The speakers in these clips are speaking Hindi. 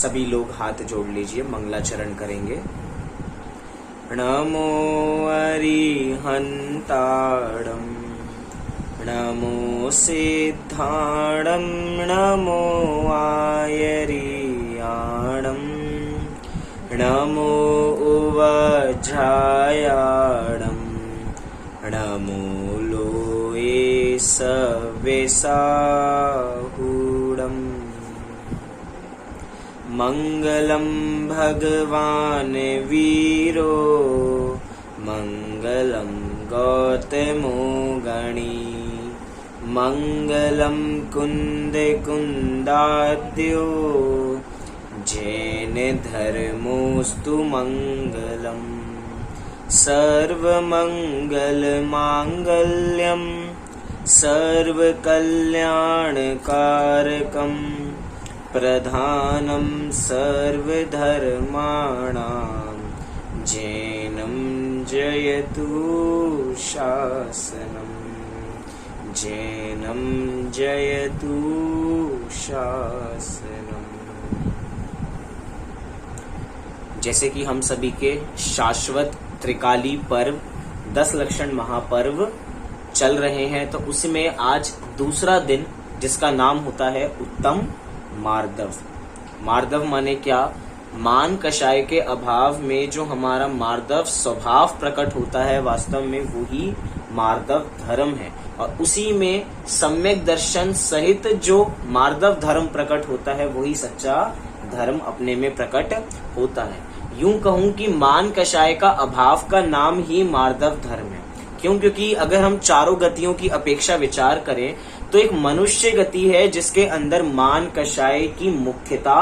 सभी लोग हाथ जोड़ लीजिए, मंगलाचरण करेंगे। नमो अरिहंताणं, नमो सिद्धाणं, नमो आयर्याणं, नमो उवज्रायाणं, नमो लोये सवेसाहूणम्। मंगलम भगवान वीरो, मंगलम गौतमो गणी, मंगलम कुंद कुंदाद्यो, जैन धर्मोस्तु मंगलम। सर्वमंगल मांगल्यम, सर्वकल्याणकारकम, प्रधानं सर्वधर्माणां, जैनं जयतु शासनं, जैनं जयतु शासनम। जैसे कि हम सभी के शाश्वत त्रिकाली पर्व 10 लक्षण महापर्व चल रहे हैं, तो उसमें आज दूसरा दिन जिसका नाम होता है उत्तम मार्दव। मार्दव माने क्या? मान कषाय के अभाव में जो हमारा मार्दव स्वभाव प्रकट होता है, वास्तव में वही मार्दव धर्म है, और उसी में सम्यक दर्शन सहित जो मार्दव धर्म प्रकट होता है वही सच्चा धर्म अपने में प्रकट होता है। यूं कहूं कि मान कषाय का अभाव का नाम ही मार्दव धर्म है। क्यों? क्योंकि अगर हम चारों गतियों की अपेक्षा विचार करें तो एक मनुष्य गति है जिसके अंदर मान कषाय की मुख्यता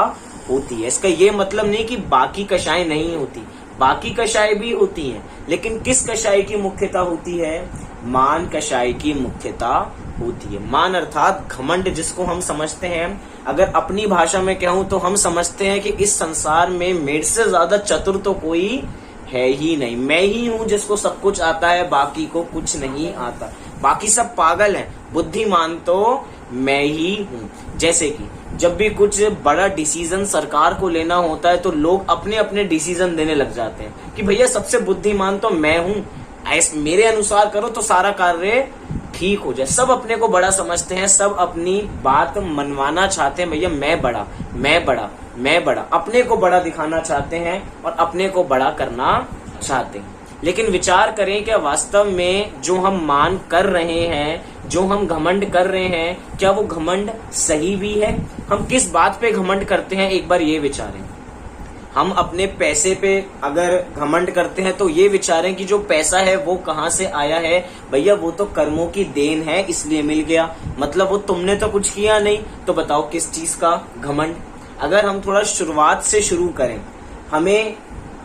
होती है। इसका ये मतलब नहीं कि बाकी कषाय नहीं होती, बाकी कषाय भी होती हैं, लेकिन किस कषाय की मुख्यता होती है? मान कषाय की मुख्यता होती है। मान अर्थात घमंड, जिसको हम समझते हैं, अगर अपनी भाषा में कहूं तो हम समझते हैं कि इस संसार में मेरे से ज्यादा चतुर तो कोई है ही नहीं, मैं ही हूं जिसको सब कुछ आता है, बाकी को कुछ नहीं आता, बाकी सब पागल हैं, बुद्धिमान तो मैं ही हूं। जैसे कि जब भी कुछ बड़ा डिसीजन सरकार को लेना होता है तो लोग अपने अपने डिसीजन देने लग जाते हैं कि भैया सबसे बुद्धिमान तो मैं हूं, मेरे अनुसार करो तो सारा कार्य ठीक हो जाए। सब अपने को बड़ा समझते हैं, सब अपनी बात मनवाना चाहते हैं, भैया मैं बड़ा, मैं बड़ा, मैं बड़ा, अपने को बड़ा दिखाना चाहते हैं और अपने को बड़ा करना चाहते हैं। लेकिन विचार करें, क्या वास्तव में जो हम मान कर रहे हैं, जो हम घमंड कर रहे हैं, क्या वो घमंड सही भी है? हम किस बात पे घमंड करते हैं, एक बार ये विचारें। हम अपने पैसे पे अगर घमंड करते हैं तो ये विचारें कि जो पैसा है वो कहाँ से आया है। भैया वो तो कर्मों की देन है, इसलिए मिल गया, मतलब वो तुमने तो कुछ किया नहीं, तो बताओ किस चीज का घमंड। अगर हम थोड़ा शुरुआत से शुरू करें, हमें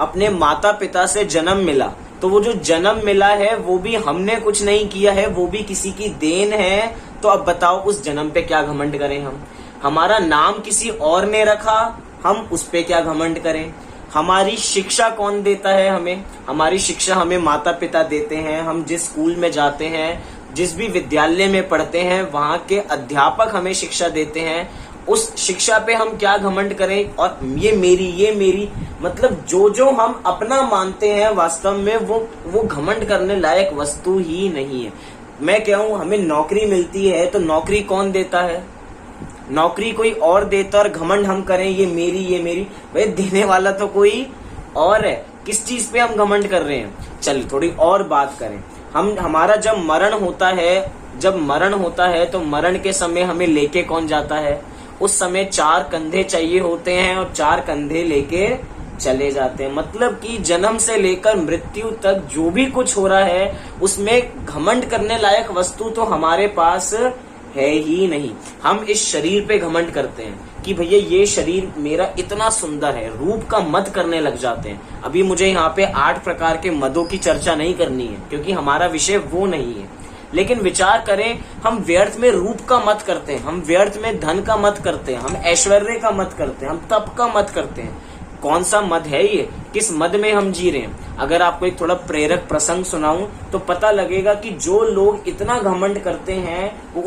अपने माता पिता से जन्म मिला, तो वो जो जन्म मिला है वो भी हमने कुछ नहीं किया है, वो भी किसी की देन है। तो अब बताओ उस जन्म पे क्या घमंड करें हम? हमारा नाम किसी और ने रखा, हम उस पे क्या घमंड करें? हमारी शिक्षा कौन देता है हमें? हमारी शिक्षा हमें माता पिता देते हैं। हम जिस स्कूल में जाते हैं, जिस भी विद्यालय में पढ़ते हैं, वहाँ के अध्यापक हमें शिक्षा देते हैं। उस शिक्षा पे हम क्या घमंड करें? और ये मेरी, मतलब जो जो हम अपना मानते हैं, वास्तव में वो घमंड करने लायक वस्तु ही नहीं है। मैं कहूँ हमें नौकरी मिलती है तो नौकरी कौन देता है? नौकरी कोई और देता, और घमंड हम करें ये मेरी। भाई देने वाला तो कोई और है। किस चीज पे हम घमंड कर रहे हैं? चलिए थोड़ी और बात करें। हमारा जब मरण होता है तो मरण के समय हमें लेके कौन जाता है? उस समय 4 कंधे चाहिए होते हैं और 4 कंधे लेके चले जाते हैं। मतलब कि जन्म से लेकर मृत्यु तक जो भी कुछ हो रहा है उसमें घमंड करने लायक वस्तु तो हमारे पास है ही नहीं। हम इस शरीर पे घमंड करते हैं कि भैया ये शरीर मेरा इतना सुंदर है, रूप का मद करने लग जाते हैं। अभी मुझे यहाँ पे 8 प्रकार के मदों की चर्चा नहीं करनी है क्योंकि हमारा विषय वो नहीं है। लेकिन विचार करें, हम व्यर्थ में रूप का मत करते हैं, हम व्यर्थ में धन का मत करते हैं, हम ऐश्वर्य का मत करते हैं, हम तप का मत करते हैं। कौन सा मद है ये? किस मद में हम जी रहे हैं? अगर आपको एक थोड़ा प्रेरक प्रसंग सुनाऊं तो पता लगेगा कि जो लोग इतना घमंड करते हैं वो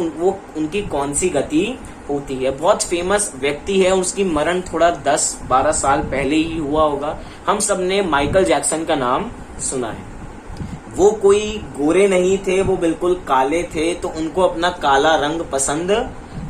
उनकी कौन सी गति होती है। बहुत फेमस व्यक्ति है, उसकी मरण थोड़ा 10-12 साल पहले ही हुआ होगा। हम सब ने माइकल जैक्सन का नाम सुना है। वो कोई गोरे नहीं थे, वो बिल्कुल काले थे, तो उनको अपना काला रंग पसंद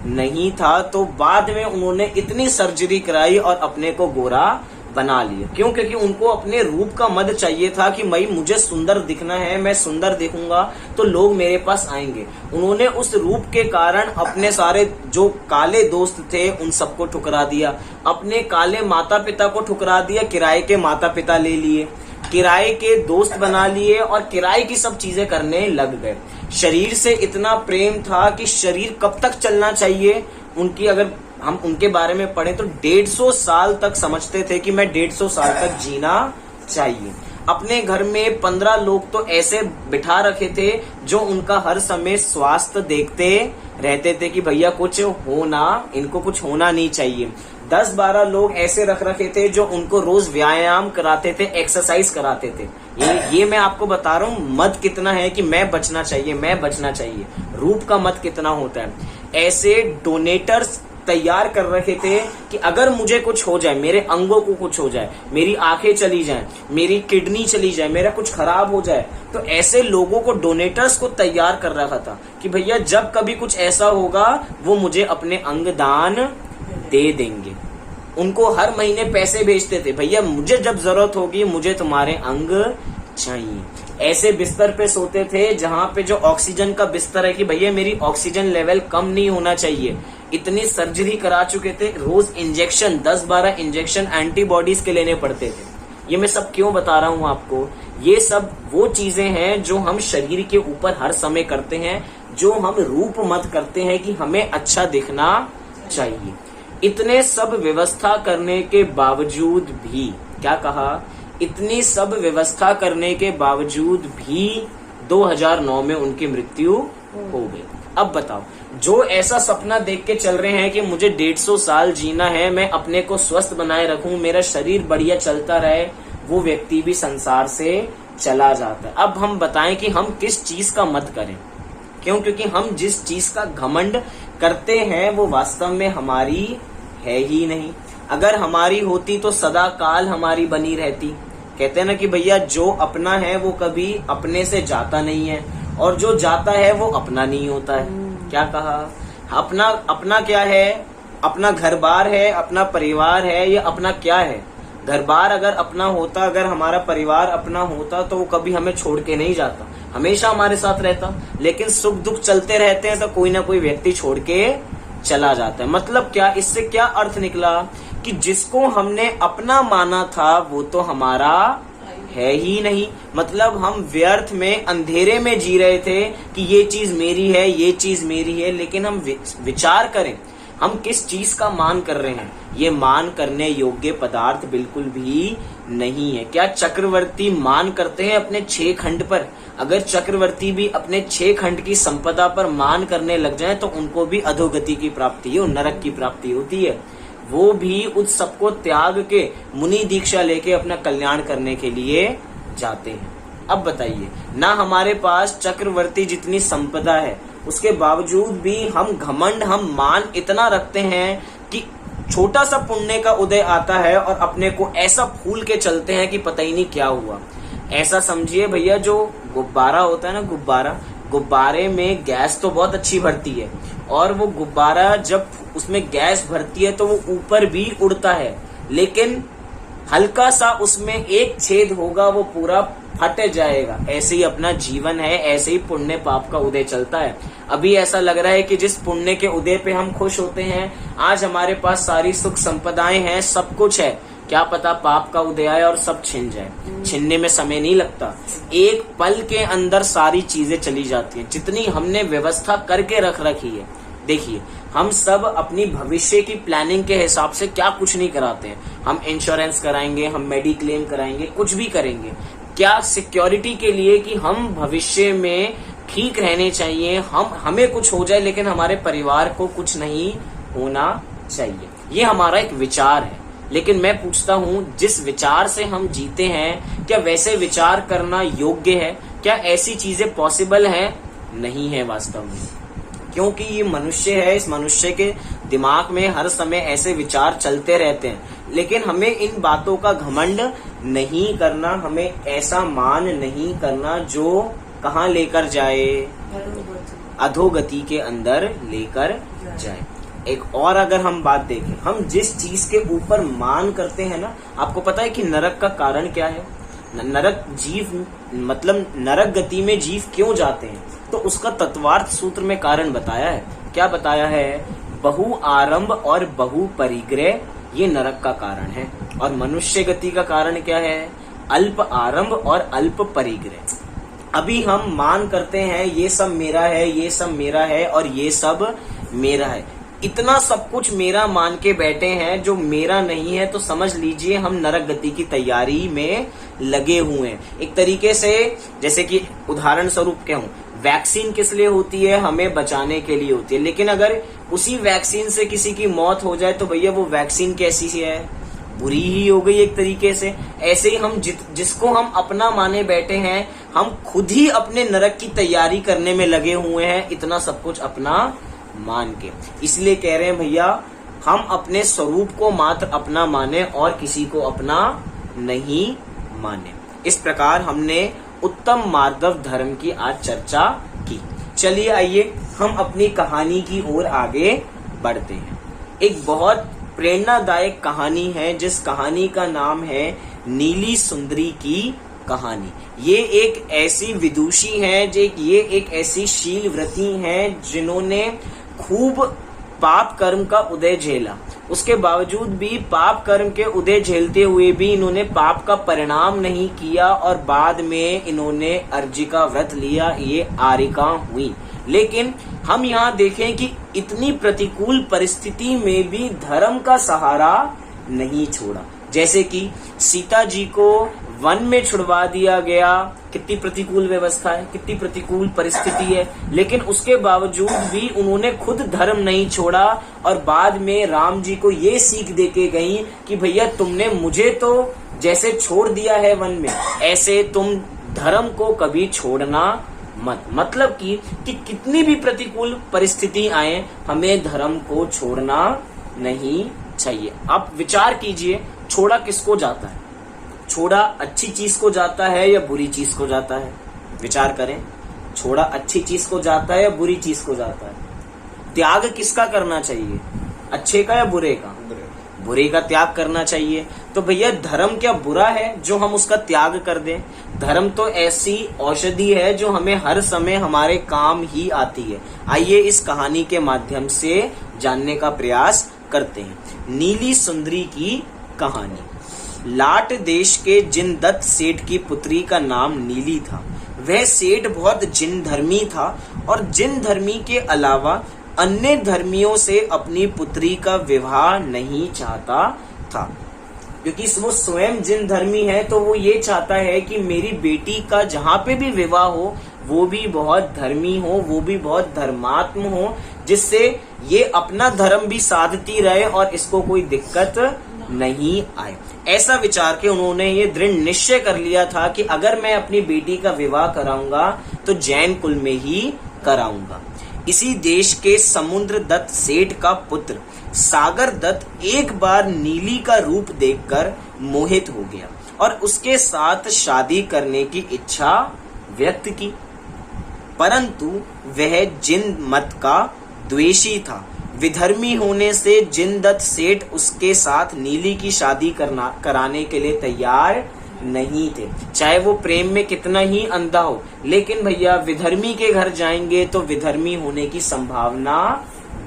नहीं था, तो बाद में उन्होंने इतनी सर्जरी कराई और अपने को गोरा बना लिया। क्यों? क्योंकि उनको अपने रूप का मद चाहिए था कि भाई मुझे सुंदर दिखना है, मैं सुंदर दिखूंगा तो लोग मेरे पास आएंगे। उन्होंने उस रूप के कारण अपने सारे जो काले दोस्त थे उन सबको ठुकरा दिया, अपने काले माता पिता को ठुकरा दिया, किराए के माता पिता ले लिए, किराए के दोस्त बना लिए और किराए की सब चीजें करने लग गए। शरीर से इतना प्रेम था कि शरीर कब तक चलना चाहिए उनकी, अगर हम उनके बारे में पढ़ें तो 150 साल तक समझते थे कि मैं 150 साल तक जीना चाहिए। अपने घर में 15 लोग तो ऐसे बिठा रखे थे जो उनका हर समय स्वास्थ्य देखते रहते थे कि भैया कुछ होना, इनको कुछ होना नहीं चाहिए। 10-12 लोग ऐसे रख रखे थे जो उनको रोज व्यायाम कराते थे, एक्सरसाइज कराते थे। ये मैं आपको बता रहा हूँ मत कितना है कि मैं बचना चाहिए, मैं बचना चाहिए। रूप का मत कितना होता है। ऐसे डोनेटर्स तैयार कर रखे थे कि अगर मुझे कुछ हो जाए, मेरे अंगों को कुछ हो जाए, मेरी आंखें चली जाएं, मेरी किडनी चली जाए, मेरा कुछ खराब हो जाए, तो ऐसे लोगों को, डोनेटर्स को तैयार कर रखा था कि भैया जब कभी कुछ ऐसा होगा वो मुझे अपने अंग दान दे देंगे। उनको हर महीने पैसे भेजते थे, भैया मुझे जब जरूरत होगी मुझे तुम्हारे अंग चाहिए। ऐसे बिस्तर पे सोते थे जहां पे जो ऑक्सीजन का बिस्तर है कि भैया मेरी ऑक्सीजन लेवल कम नहीं होना चाहिए। इतनी सर्जरी करा चुके थे, रोज इंजेक्शन, 10-12 इंजेक्शन एंटीबॉडीज के लेने पड़ते थे। ये मैं सब क्यों बता रहा हूं आपको? ये सब वो चीजें हैं जो हम शरीर के ऊपर हर समय करते हैं, जो हम रूप मत करते हैं कि हमें अच्छा दिखना चाहिए। इतने सब व्यवस्था करने के बावजूद भी, क्या कहा, इतनी सब व्यवस्था करने के बावजूद भी 2009 में उनकी मृत्यु हो गई। अब बताओ, जो ऐसा सपना देख के चल रहे हैं कि मुझे 150 साल जीना है, मैं अपने को स्वस्थ बनाए रखूं, मेरा शरीर बढ़िया चलता रहे, वो व्यक्ति भी संसार से चला जाता है। अब हम बताएं कि हम किस चीज का मत करें। क्यों? क्योंकि हम जिस चीज का घमंड करते हैं वो वास्तव में हमारी है ही नहीं। अगर हमारी होती तो सदा काल हमारी बनी रहती। कहते हैं ना कि भैया जो अपना है वो कभी अपने से जाता नहीं है, और जो जाता है वो अपना नहीं होता है। क्या कहा? अपना अपना क्या है? अपना घर बार है, अपना परिवार है, या अपना क्या है? घर बार अगर अपना होता, अगर हमारा परिवार अपना होता तो वो कभी हमें छोड़ के नहीं जाता, हमेशा हमारे साथ रहता। लेकिन सुख दुख चलते रहते हैं तो कोई ना कोई व्यक्ति छोड़ के चला जाता है। मतलब क्या? इससे क्या अर्थ निकला कि जिसको हमने अपना माना था वो तो हमारा है ही नहीं। मतलब हम व्यर्थ में, अंधेरे में जी रहे थे कि ये चीज मेरी है, ये चीज मेरी है। लेकिन हम विचार करें, हम किस चीज का मान कर रहे हैं। ये मान करने योग्य पदार्थ बिल्कुल भी नहीं है। क्या चक्रवर्ती मान करते हैं अपने 6 खंड पर? अगर चक्रवर्ती भी अपने 6 खंड की संपदा पर मान करने लग जाएं तो उनको भी अधोगति की प्राप्ति है, नरक की प्राप्ति होती है। वो भी उस सबको त्याग के मुनि दीक्षा लेके अपना कल्याण करने के लिए जाते हैं। अब बताइए, ना हमारे पास चक्रवर्ती जितनी संपदा है, उसके बावजूद भी हम घमंड, हम मान इतना रखते हैं कि छोटा सा पुण्य का उदय आता है और अपने को ऐसा फूल के चलते हैं कि पता ही नहीं क्या हुआ। ऐसा समझिए भैया, जो गुब्बारा होता है ना, गुब्बारे में गैस तो बहुत अच्छी भरती है, और वो गुब्बारा जब उसमें गैस भरती है तो वो ऊपर भी उड़ता है, लेकिन हल्का सा उसमें एक छेद होगा, वो पूरा फट जाएगा। ऐसे ही अपना जीवन है, ऐसे ही पुण्य पाप का उदय चलता है। अभी ऐसा लग रहा है कि जिस पुण्य के उदय पे हम खुश होते हैं, आज हमारे पास सारी सुख संपदाएं हैं, सब कुछ है, क्या पता पाप का उदय आए और सब छिन जाए। छिनने में समय नहीं लगता, एक पल के अंदर सारी चीजें चली जाती हैं, जितनी हमने व्यवस्था करके रख रखी है। देखिए, हम सब अपनी भविष्य की प्लानिंग के हिसाब से क्या कुछ नहीं कराते हैं। हम इंश्योरेंस कराएंगे, हम मेडिक्लेम कराएंगे, कुछ भी करेंगे, क्या सिक्योरिटी के लिए कि हम भविष्य में ठीक रहने चाहिए, हमें कुछ हो जाए लेकिन हमारे परिवार को कुछ नहीं होना चाहिए। ये हमारा एक विचार है। लेकिन मैं पूछता हूं, जिस विचार से हम जीते हैं, क्या वैसे विचार करना योग्य है? क्या ऐसी चीजें पॉसिबल है? नहीं है वास्तव में। क्योंकि ये मनुष्य है, इस मनुष्य के दिमाग में हर समय ऐसे विचार चलते रहते हैं। लेकिन हमें इन बातों का घमंड नहीं करना, हमें ऐसा मान नहीं करना जो कहाँ लेकर जाए, अधोगति के अंदर लेकर जाए। एक और अगर हम बात देखें, हम जिस चीज के ऊपर मान करते हैं ना, आपको पता है कि नरक का कारण क्या है? नरक जीव मतलब नरक गति में जीव क्यों जाते हैं, तो उसका तत्वार्थ सूत्र में कारण बताया है। क्या बताया है? बहु आरंभ और बहु परिग्रह, ये नरक का कारण है। और मनुष्य गति का कारण क्या है? अल्प आरंभ और अल्प परिग्रह। अभी हम मान करते हैं ये सब मेरा है, ये सब मेरा है और ये सब मेरा है, इतना सब कुछ मेरा मान के बैठे हैं जो मेरा नहीं है, तो समझ लीजिए हम नरक गति की तैयारी में लगे हुए हैं। एक तरीके से जैसे कि उदाहरण स्वरूप कहूं, वैक्सीन किस लिए होती है? हमें बचाने के लिए होती है। लेकिन अगर उसी वैक्सीन से किसी की मौत हो जाए तो भैया वो वैक्सीन कैसी है? बुरी ही हो गई एक तरीके से। ऐसे ही हम जिसको हम अपना माने बैठे हैं, हम खुद ही अपने नरक की तैयारी करने में लगे हुए हैं, इतना सब कुछ अपना मान के। इसलिए कह रहे हैं भैया, हम अपने स्वरूप को मात्र अपना माने और किसी को अपना नहीं माने। इस प्रकार हमने उत्तम मार्दव धर्म की आज चर्चा की। चलिए आइए हम अपनी कहानी की ओर आगे बढ़ते हैं। एक बहुत प्रेरणादायक कहानी है, जिस कहानी का नाम है नीली सुंदरी की कहानी। ये एक ऐसी विदुषी है, ये एक ऐसी शीलव्रती हैं जिन्होंने खूब पाप कर्म का उदय झेला। उसके बावजूद भी पाप कर्म के उदय झेलते हुए भी इन्होंने पाप का परिणाम नहीं किया और बाद में इन्होंने अर्जी का व्रत लिया, ये आरिका हुई। लेकिन हम यहाँ देखें कि इतनी प्रतिकूल परिस्थिति में भी धर्म का सहारा नहीं छोड़ा। जैसे कि सीता जी को वन में छुड़वा दिया गया, कितनी प्रतिकूल व्यवस्था है, कितनी प्रतिकूल परिस्थिति है, लेकिन उसके बावजूद भी उन्होंने खुद धर्म नहीं छोड़ा और बाद में राम जी को ये सीख देके गई कि भैया तुमने मुझे तो जैसे छोड़ दिया है वन में, ऐसे तुम धर्म को कभी छोड़ना मत। मतलब कि कितनी भी प्रतिकूल परिस्थिति आए, हमें धर्म को छोड़ना नहीं चाहिए। आप विचार कीजिए, छोड़ा किसको जाता है? छोड़ा अच्छी चीज को जाता है या बुरी चीज को जाता है? विचार करें, छोड़ा अच्छी चीज को जाता है या बुरी चीज को जाता है? त्याग किसका करना चाहिए, अच्छे का या बुरे का? बुरे का त्याग करना चाहिए। तो भैया धर्म क्या बुरा है जो हम उसका त्याग कर दें? धर्म तो ऐसी औषधि है जो हमें हर समय हमारे काम ही आती है। आइए इस कहानी के माध्यम से जानने का प्रयास करते हैं। नीली सुंदरी की कहानी। लाट देश के जिनदत्त सेठ की पुत्री का नाम नीली था। वह सेठ बहुत जिन धर्मी था और जिन धर्मी के अलावा अन्य धर्मियों से अपनी पुत्री का विवाह नहीं चाहता था, क्योंकि वो स्वयं जिन धर्मी है तो वो ये चाहता है कि मेरी बेटी का जहाँ पे भी विवाह हो वो भी बहुत धर्मी हो, वो भी बहुत धर्मात्म हो, जिससे ये अपना धर्म भी साधती रहे और इसको कोई दिक्कत नहीं आए। ऐसा विचार के उन्होंने ये दृढ़ निश्चय कर लिया था कि अगर मैं अपनी बेटी का विवाह कराऊंगा तो जैन कुल में ही कराऊंगा। इसी देश के समुद्र दत्त सेठ का पुत्र सागर दत्त एक बार नीली का रूप देखकर मोहित हो गया और उसके साथ शादी करने की इच्छा व्यक्त की, परंतु वह जिन मत का द्वेषी था। विधर्मी होने से जिनदत्त सेठ उसके साथ नीली की शादी कराने के लिए तैयार नहीं थे, चाहे वो प्रेम में कितना ही अंधा हो। लेकिन भैया विधर्मी के घर जाएंगे तो विधर्मी होने की संभावना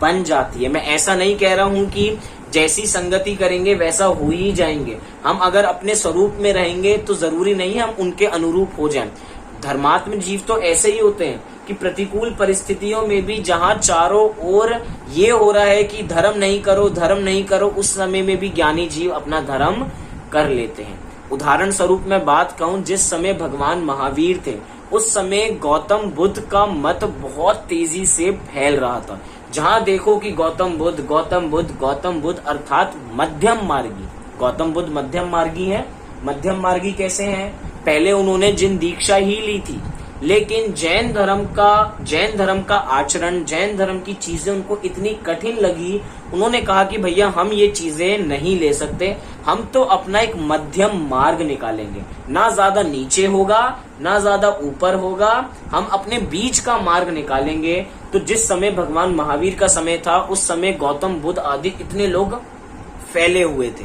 बन जाती है। मैं ऐसा नहीं कह रहा हूं कि जैसी संगति करेंगे वैसा हो ही जाएंगे। हम अगर अपने स्वरूप में रहेंगे तो जरूरी नहीं हम उनके अनुरूप हो जाएं। धर्मात्म जीव तो ऐसे ही होते हैं कि प्रतिकूल परिस्थितियों में भी जहां चारों ओर ये हो रहा है कि धर्म नहीं करो, धर्म नहीं करो, उस समय में भी ज्ञानी जीव अपना धर्म कर लेते हैं। उदाहरण स्वरूप मैं बात कहूं, जिस समय भगवान महावीर थे उस समय गौतम बुद्ध का मत बहुत तेजी से फैल रहा था। जहां देखो कि गौतम बुद्ध गौतम बुद्ध गौतम बुद्ध, अर्थात मध्यम मार्गी। गौतम बुद्ध मध्यम मार्गी है। मध्यम मार्गी कैसे हैं? पहले उन्होंने जिन दीक्षा ही ली थी, लेकिन जैन धर्म का आचरण, जैन धर्म की चीजें उनको इतनी कठिन लगी, उन्होंने कहा कि भैया हम ये चीजें नहीं ले सकते, हम तो अपना एक मध्यम मार्ग निकालेंगे, ना ज्यादा नीचे होगा ना ज्यादा ऊपर होगा, हम अपने बीच का मार्ग निकालेंगे। तो जिस समय भगवान महावीर का समय था, उस समय गौतम बुद्ध आदि इतने लोग फैले हुए थे,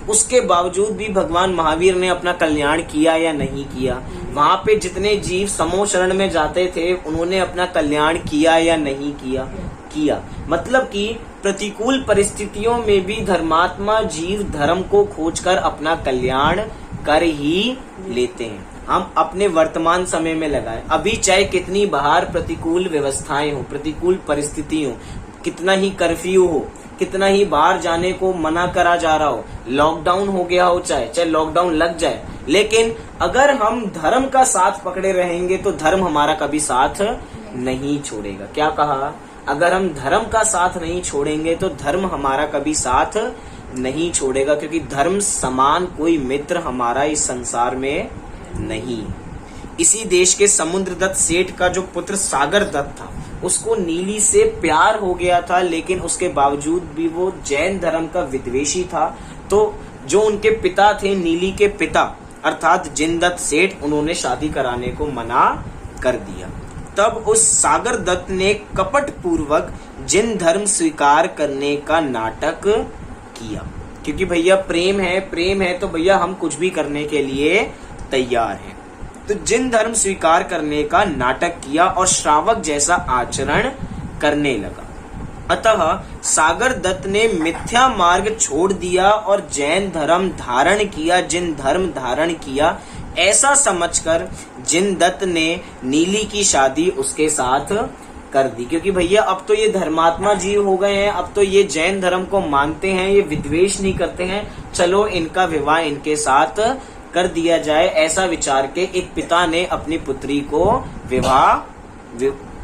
उसके बावजूद भी भगवान महावीर ने अपना कल्याण किया या नहीं किया? वहां पे जितने जीव समूह शरण में जाते थे, उन्होंने अपना कल्याण किया या नहीं किया? किया। मतलब कि प्रतिकूल परिस्थितियों में भी धर्मात्मा जीव धर्म को खोजकर अपना कल्याण कर ही लेते हैं। हम अपने वर्तमान समय में लगाएं, अभी चाहे कितनी बाहर प्रतिकूल व्यवस्थाएं हो, प्रतिकूल परिस्थिति हो, कितना ही कर्फ्यू हो, कितना ही बाहर जाने को मना करा जा रहा हो, लॉकडाउन हो गया हो, चाहे लॉकडाउन लग जाए, लेकिन अगर हम धर्म का साथ पकड़े रहेंगे तो धर्म हमारा कभी साथ नहीं छोड़ेगा। क्या कहा? अगर हम धर्म का साथ नहीं छोड़ेंगे तो धर्म हमारा कभी साथ नहीं छोड़ेगा, क्योंकि धर्म समान कोई मित्र हमारा इस संसार में नहीं। इसी देश के समुद्रदत्त सेठ का जो पुत्र सागर दत्त था, उसको नीली से प्यार हो गया था, लेकिन उसके बावजूद भी वो जैन धर्म का विद्वेषी था। तो जो उनके पिता थे, नीली के पिता अर्थात जिनदत्त सेठ, उन्होंने शादी कराने को मना कर दिया। तब उस सागर दत्त ने कपट पूर्वक जिन धर्म स्वीकार करने का नाटक किया, क्योंकि भैया प्रेम है तो भैया हम कुछ भी करने के लिए तैयार हैं। तो जिन धर्म स्वीकार करने का नाटक किया और श्रावक जैसा आचरण करने लगा। अतः सागर दत्त ने मिथ्या मार्ग छोड़ दिया और जैन धर्म धारण किया, जिन धर्म धारण किया, ऐसा समझकर जिन दत्त ने नीली की शादी उसके साथ कर दी। क्योंकि भैया अब तो ये धर्मात्मा जीव हो गए हैं, अब तो ये जैन धर्म को मानते हैं, ये विद्वेष नहीं करते हैं, चलो इनका विवाह इनके साथ कर दिया जाए। ऐसा विचार के एक पिता ने अपनी पुत्री को विवाह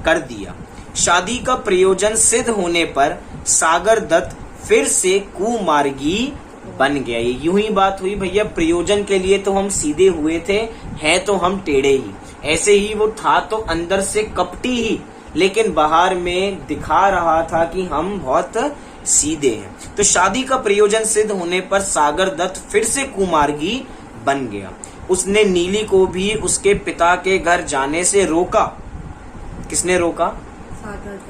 कर दिया। शादी का प्रयोजन सिद्ध होने पर सागर दत्त फिर से कुमार्गी बन गया। ये यूं ही बात हुई भैया, प्रयोजन के लिए तो हम सीधे हुए थे, हैं तो हम टेढ़े ही। ऐसे ही वो था तो अंदर से कपटी ही, लेकिन बाहर में दिखा रहा था कि हम बहुत सीधे हैं। तो शादी का प्रयोजन सिद्ध होने पर सागर दत्त फिर से कुमार्गी बन गया। उसने नीली को भी उसके पिता के घर जाने से रोका। किसने रोका?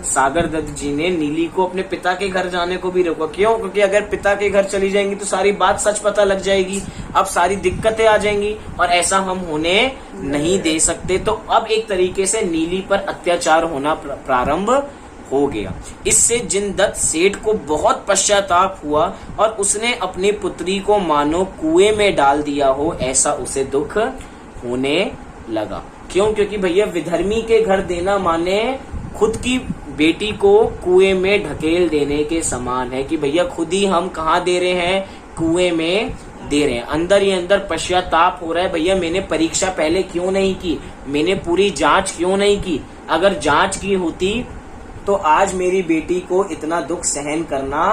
सागर दत्त जी ने नीली को अपने पिता के घर जाने को भी रोका। क्यों? क्योंकि अगर पिता के घर चली जाएंगी तो सारी बात सच पता लग जाएगी, अब सारी दिक्कतें आ जाएंगी, और ऐसा हम होने नहीं दे सकते। तो अब एक तरीके से नीली पर अत्याचार होना प्रारंभ हो गया। इससे जिनदत्त सेठ को बहुत पश्चाताप हुआ और उसने अपनी पुत्री को मानो कुएं में डाल दिया हो ऐसा उसे दुख होने लगा। क्यों? क्योंकि भैया विधर्मी के घर देना माने खुद की बेटी को कुएं में ढकेल देने के समान है कि भैया खुद ही हम कहाँ दे रहे हैं, कुएं में दे रहे हैं। अंदर ही अंदर पश्चाताप हो रहा है, भैया मैंने परीक्षा पहले क्यों नहीं की, मैंने पूरी जांच क्यों नहीं की। अगर जांच की होती तो आज मेरी बेटी को इतना दुख सहन करना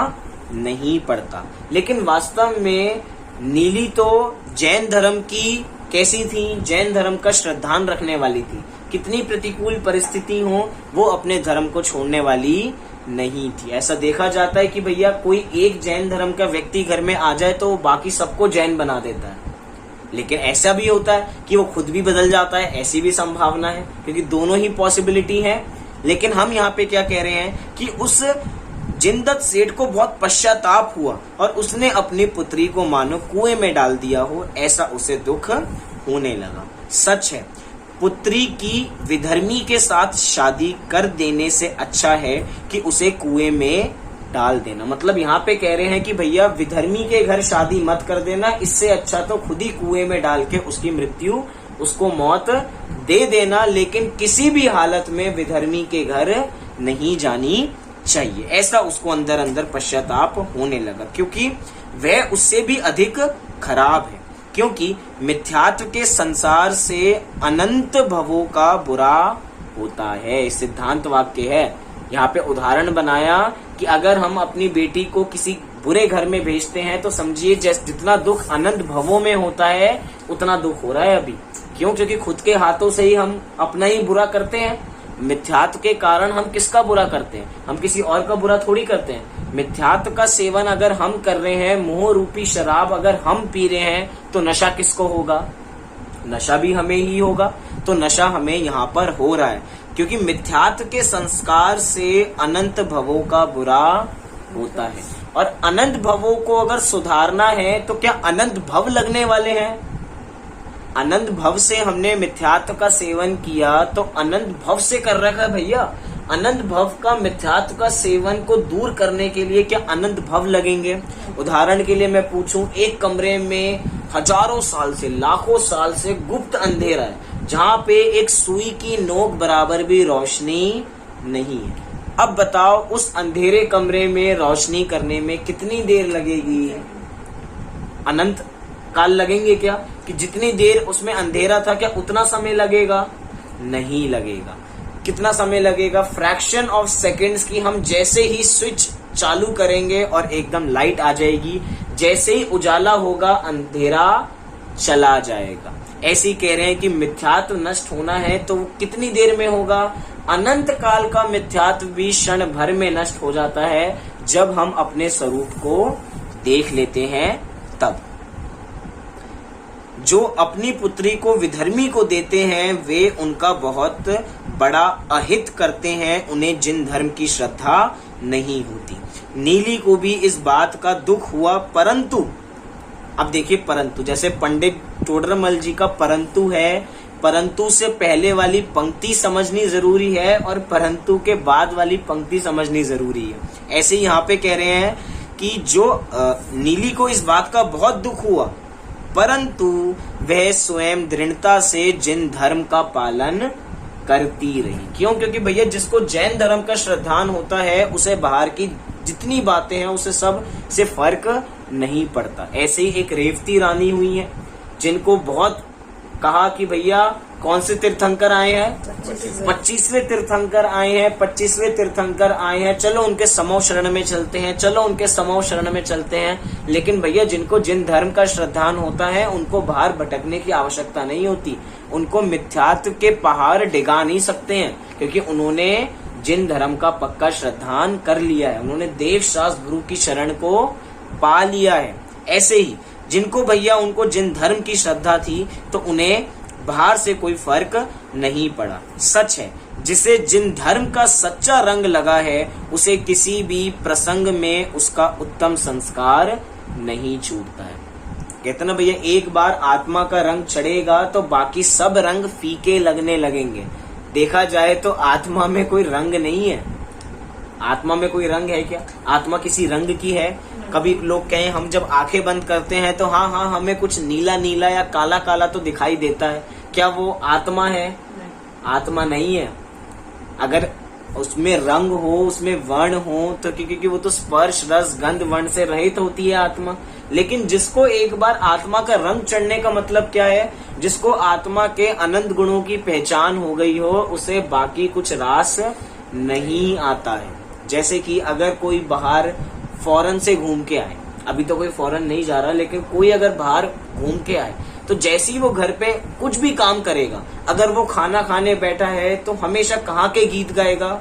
नहीं पड़ता। लेकिन वास्तव में नीली तो जैन धर्म की कैसी थी, जैन धर्म का श्रद्धान रखने वाली थी। कितनी प्रतिकूल परिस्थिति हो, वो अपने धर्म को छोड़ने वाली नहीं थी। ऐसा देखा जाता है कि भैया कोई एक जैन धर्म का व्यक्ति घर में आ जाए तो वो बाकी सबको जैन बना देता है, लेकिन ऐसा भी होता है कि वो खुद भी बदल जाता है, ऐसी भी संभावना है, क्योंकि दोनों ही पॉसिबिलिटी है। लेकिन हम यहाँ पे क्या कह रहे हैं कि उस जिनदत्त सेठ को बहुत पश्चाताप हुआ और उसने अपनी पुत्री को मानो कुएं में डाल दिया हो ऐसा उसे दुख होने लगा। सच है, पुत्री की विधर्मी के साथ शादी कर देने से अच्छा है कि उसे कुएं में डाल देना। मतलब यहाँ पे कह रहे हैं कि भैया विधर्मी के घर शादी मत कर देना, इससे अच्छा तो खुद ही कुएं में डाल के उसकी मृत्यु, उसको मौत दे देना, लेकिन किसी भी हालत में विधर्मी के घर नहीं जानी चाहिए। ऐसा उसको अंदर अंदर पश्चाताप होने लगा, क्योंकि वह उससे भी अधिक खराब है। क्योंकि मिथ्यात्व के संसार से अनंत भवों का बुरा होता है। सिद्धांत वाक्य है। यहाँ पे उदाहरण बनाया कि अगर हम अपनी बेटी को किसी बुरे घर में भेजते हैं तो समझिए जितना दुख अनंत भवों में होता है उतना दुख हो रहा है अभी। क्यों? क्योंकि खुद के हाथों से ही हम अपना ही बुरा करते हैं। मिथ्यात्व के कारण हम किसका बुरा करते हैं? हम किसी और का बुरा थोड़ी करते हैं। मिथ्यात्व का सेवन अगर हम कर रहे हैं, मोह रूपी शराब अगर हम पी रहे हैं, तो नशा किसको होगा? नशा भी हमें ही होगा। तो नशा हमें यहाँ पर हो रहा है, क्योंकि मिथ्यात्व के संस्कार से अनंत भवों का बुरा होता है। और अनंत भवों को अगर सुधारना है तो क्या अनंत भव लगने वाले हैं? अनंत भव से हमने मिथ्यात्व का सेवन किया तो अनंत भव से कर रखा है भैया। अनंत भव का मिथ्यात्व का सेवन को दूर करने के लिए क्या अनंत भव लगेंगे? उदाहरण के लिए मैं पूछूं, एक कमरे में हजारों साल से, लाखों साल से गुप्त अंधेरा है, जहां पे एक सुई की नोक बराबर भी रोशनी नहीं है। अब बताओ, उस अंधेरे कमरे में रोशनी करने में कितनी देर लगेगी? अनंत काल लगेंगे क्या? कि जितनी देर उसमें अंधेरा था, क्या उतना समय लगेगा? नहीं लगेगा। कितना समय लगेगा? फ्रैक्शन ऑफ सेकंड्स की हम जैसे ही स्विच चालू करेंगे और एकदम लाइट आ जाएगी, जैसे ही उजाला होगा अंधेरा चला जाएगा। ऐसे ही कह रहे हैं कि मिथ्यात्व नष्ट होना है तो वो कितनी देर में होगा? अनंत काल का मिथ्यात्व भी क्षण भर में नष्ट हो जाता है, जब हम अपने स्वरूप को देख लेते हैं तब। जो अपनी पुत्री को विधर्मी को देते हैं, वे उनका बहुत बड़ा अहित करते हैं, उन्हें जिन धर्म की श्रद्धा नहीं होती। नीली को भी इस बात का दुख हुआ, परंतु अब देखिए, परंतु जैसे पंडित टोडरमल जी का परंतु है, परंतु से पहले वाली पंक्ति समझनी जरूरी है और परंतु के बाद वाली पंक्ति समझनी जरूरी है। ऐसे ही यहाँ पे कह रहे हैं कि जो नीली को इस बात का बहुत दुख हुआ, परंतु वह स्वयं दृढ़ता से जिन धर्म का पालन करती रही। क्यों? क्योंकि भैया जिसको जैन धर्म का श्रद्धान होता है, उसे बाहर की जितनी बातें हैं उसे सब से फर्क नहीं पड़ता। ऐसे ही एक रेवती रानी हुई है, जिनको बहुत कहा कि भैया कौन से तीर्थंकर आए हैं? 25वें तीर्थंकर आए हैं, 25वें तीर्थंकर आए हैं, चलो उनके समो शरण में चलते हैं, चलो उनके समो शरण में चलते हैं। लेकिन भैया जिनको जिन धर्म का श्रद्धान होता है, उनको बाहर भटकने की आवश्यकता नहीं होती। उनको मिथ्यात्व के पहाड़ डिगा नहीं सकते हैं, क्योंकि उन्होंने जिन धर्म का पक्का श्रद्धान कर लिया है, उन्होंने देव शास्त्र गुरु की शरण को पा लिया है। ऐसे ही जिनको भैया उनको जिन धर्म की श्रद्धा थी, तो उन्हें बाहर से कोई फर्क नहीं पड़ा। सच है, जिसे जिन धर्म का सच्चा रंग लगा है, उसे किसी भी प्रसंग में उसका उत्तम संस्कार नहीं छूटता है। कहते ना भैया, एक बार आत्मा का रंग चढ़ेगा तो बाकी सब रंग फीके लगने लगेंगे। देखा जाए तो आत्मा में कोई रंग नहीं है। आत्मा में कोई रंग है क्या? आत्मा किसी रंग की है? कभी लोग कहें हम जब आंखें बंद करते हैं तो हाँ हमें कुछ नीला नीला या काला काला तो दिखाई देता है, क्या वो आत्मा है? आत्मा नहीं है। अगर उसमें रंग हो, उसमें वर्ण हो, तो क्योंकि वो तो स्पर्श रस गंध वर्ण से रहित होती है आत्मा। लेकिन जिसको एक बार आत्मा का रंग चढ़ने का मतलब क्या है? जिसको आत्मा के अनंत गुणों की पहचान हो गई हो, उसे बाकी कुछ रास नहीं आता है। जैसे कि अगर कोई बाहर फॉरेन से घूम के आए, अभी तो कोई फॉरेन नहीं जा रहा, लेकिन कोई अगर बाहर घूम के आए, तो जैसे ही वो घर पे कुछ भी काम करेगा, अगर वो खाना खाने बैठा है तो हमेशा कहाँ के गीत गाएगा?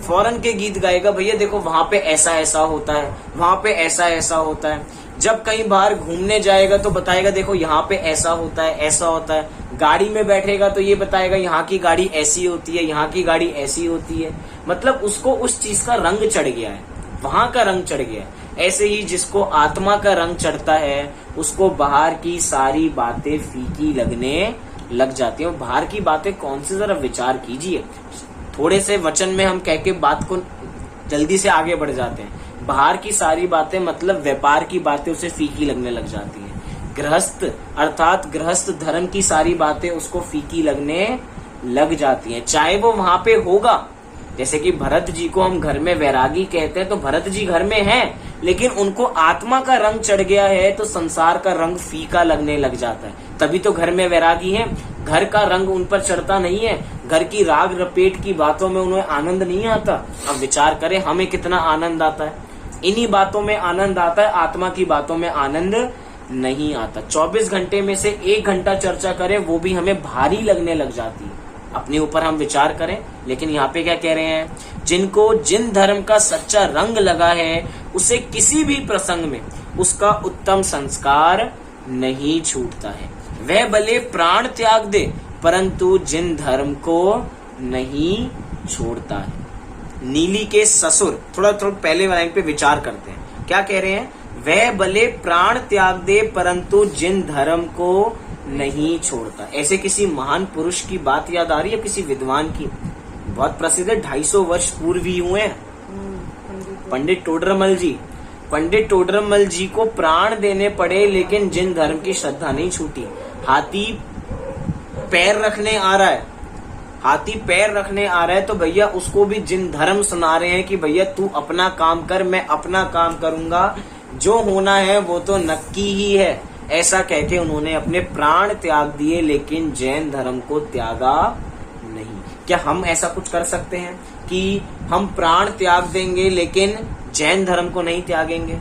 फॉरेन के गीत गाएगा। भैया देखो वहां पे ऐसा ऐसा होता है, वहां पे ऐसा ऐसा होता है। जब कहीं बाहर घूमने जाएगा तो बताएगा देखो यहाँ पे ऐसा होता है, ऐसा होता है। गाड़ी में बैठेगा तो ये बताएगा यहाँ की गाड़ी ऐसी होती है, यहाँ की गाड़ी ऐसी होती है। मतलब उसको उस चीज का रंग चढ़ गया है, वहां का रंग चढ़ गया है। ऐसे ही जिसको आत्मा का रंग चढ़ता है, उसको बाहर की सारी बातें फीकी लगने लग जाती हैं। बाहर की बातें कौन सी, जरा विचार कीजिए। थोड़े से वचन में हम कह के बात को जल्दी से आगे बढ़ जाते हैं। बाहर की सारी बातें मतलब व्यापार की बातें उसे फीकी लगने लग जाती हैं। गृहस्थ अर्थात गृहस्थ धर्म की सारी बातें उसको फीकी लगने लग जाती हैं, चाहे वो वहां पे होगा। जैसे कि भरत जी को हम घर में वैरागी कहते हैं, तो भरत जी घर में हैं, लेकिन उनको आत्मा का रंग चढ़ गया है तो संसार का रंग फीका लगने लग जाता है, तभी तो घर में वैरागी हैं। घर का रंग उन पर चढ़ता नहीं है, घर की राग रपेट की बातों में उन्हें आनंद नहीं आता। अब विचार करें हमें कितना आनंद आता है, इन्हीं बातों में आनंद आता है, आत्मा की बातों में आनंद नहीं आता। 24 घंटे में से 1 घंटा चर्चा करें वो भी हमें भारी लगने लग जाती है। अपने ऊपर हम विचार करें, लेकिन यहाँ पे क्या कह रहे हैं, जिनको जिन धर्म का सच्चा रंग लगा है उसे किसी भी प्रसंग में उसका उत्तम संस्कार नहीं छूटता है। वह भले प्राण त्याग दे परंतु जिन धर्म को नहीं छोड़ता है। नीली के ससुर, थोड़ा पहले लाइन पे विचार करते हैं, क्या कह रहे हैं, वह भले प्राण त्याग दे परंतु जिन धर्म को नहीं छोड़ता। ऐसे किसी महान पुरुष की बात याद आ रही है, किसी विद्वान की, बहुत प्रसिद्ध है, 250 वर्ष पूर्व ही हुए हैं, पंडित टोडरमल जी। पंडित टोडरमल जी को प्राण देने पड़े लेकिन जिन धर्म की श्रद्धा नहीं छूटी। हाथी पैर रखने आ रहा है, हाथी पैर रखने आ रहा है तो भैया उसको भी जिन धर्म सुना रहे हैं कि भैया तू अपना काम कर, मैं अपना काम करूंगा, जो होना है वो तो नक्की ही है। ऐसा कह के उन्होंने अपने प्राण त्याग दिए लेकिन जैन धर्म को त्यागा नहीं। क्या हम ऐसा कुछ कर सकते हैं कि हम प्राण त्याग देंगे लेकिन जैन धर्म को नहीं त्यागेंगे?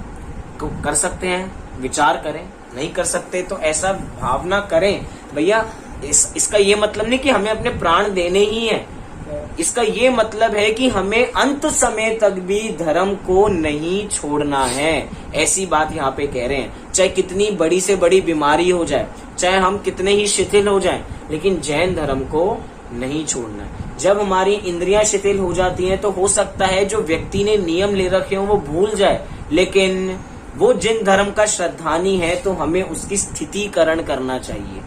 कर सकते हैं, विचार करें। नहीं कर सकते तो ऐसा भावना करें भैया। इसका ये मतलब नहीं कि हमें अपने प्राण देने ही हैं, इसका ये मतलब है कि हमें अंत समय तक भी धर्म को नहीं छोड़ना है। ऐसी बात यहाँ पे कह रहे हैं। चाहे कितनी बड़ी से बड़ी बीमारी हो जाए, चाहे हम कितने ही शिथिल हो जाएं, लेकिन जैन धर्म को नहीं छोड़ना है। जब हमारी इंद्रियां शिथिल हो जाती हैं तो हो सकता है जो व्यक्ति ने नियम ले रखे हो वो भूल जाए, लेकिन वो जिन धर्म का श्रद्धानी है तो हमें उसकी स्थितिकरण करना चाहिए,